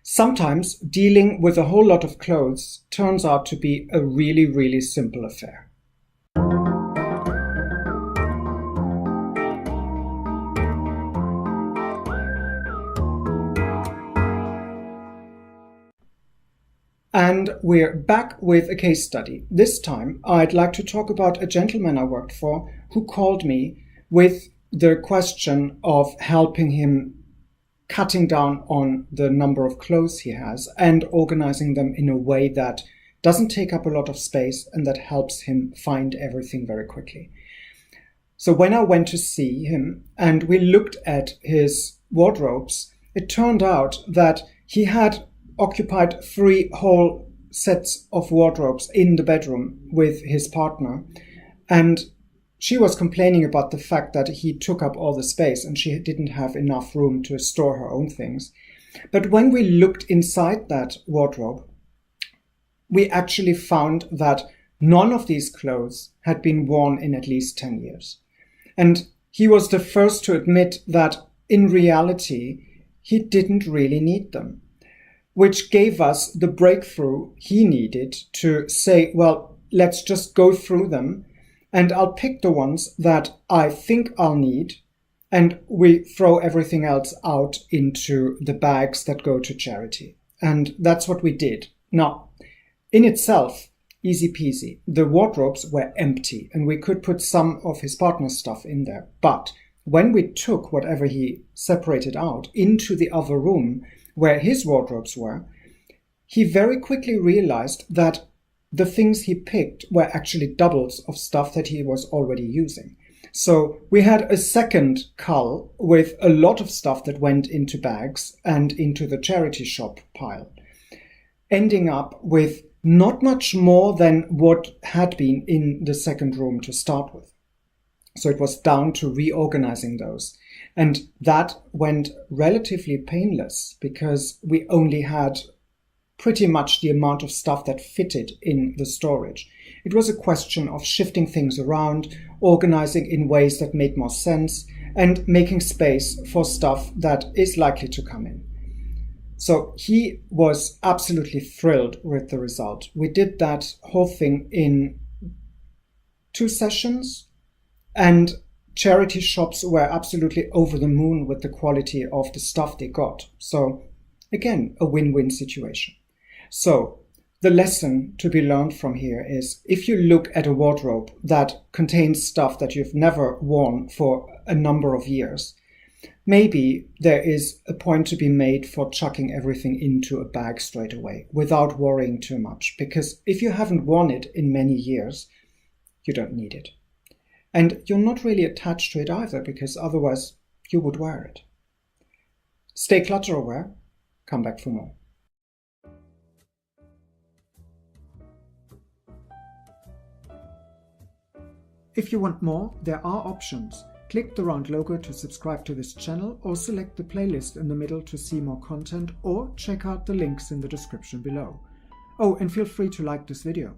Sometimes dealing with a whole lot of clothes turns out to be a really, really simple affair. And we're back with a case study. This time, I'd like to talk about a gentleman I worked for who called me with the question of helping him cutting down on the number of clothes he has and organizing them in a way that doesn't take up a lot of space and that helps him find everything very quickly. So when I went to see him and we looked at his wardrobes, it turned out that he had occupied 3 whole sets of wardrobes in the bedroom with his partner, and she was complaining about the fact that he took up all the space and she didn't have enough room to store her own things. But when we looked inside that wardrobe, we actually found that none of these clothes had been worn in at least 10 years. And he was the first to admit that in reality, he didn't really need them, which gave us the breakthrough he needed to say, well, let's just go through them and I'll pick the ones that I think I'll need, and we throw everything else out into the bags that go to charity. And that's what we did. Now, in itself, easy peasy. The wardrobes were empty and we could put some of his partner's stuff in there. But when we took whatever he separated out into the other room where his wardrobes were, he very quickly realized that the things he picked were actually doubles of stuff that he was already using. So we had a second cull with a lot of stuff that went into bags and into the charity shop pile, ending up with not much more than what had been in the second room to start with. So it was down to reorganizing those. And that went relatively painless because we only had pretty much the amount of stuff that fitted in the storage. It was a question of shifting things around, organizing in ways that made more sense, and making space for stuff that is likely to come in. So he was absolutely thrilled with the result. We did that whole thing in 2 sessions, and charity shops were absolutely over the moon with the quality of the stuff they got. So again, a win-win situation. So the lesson to be learned from here is if you look at a wardrobe that contains stuff that you've never worn for a number of years, maybe there is a point to be made for chucking everything into a bag straight away without worrying too much. Because if you haven't worn it in many years, you don't need it. And you're not really attached to it either, because otherwise you would wear it. Stay clutter aware. Come back for more. If you want more, there are options. Click the round logo to subscribe to this channel, or select the playlist in the middle to see more content, or check out the links in the description below. Oh, and feel free to like this video.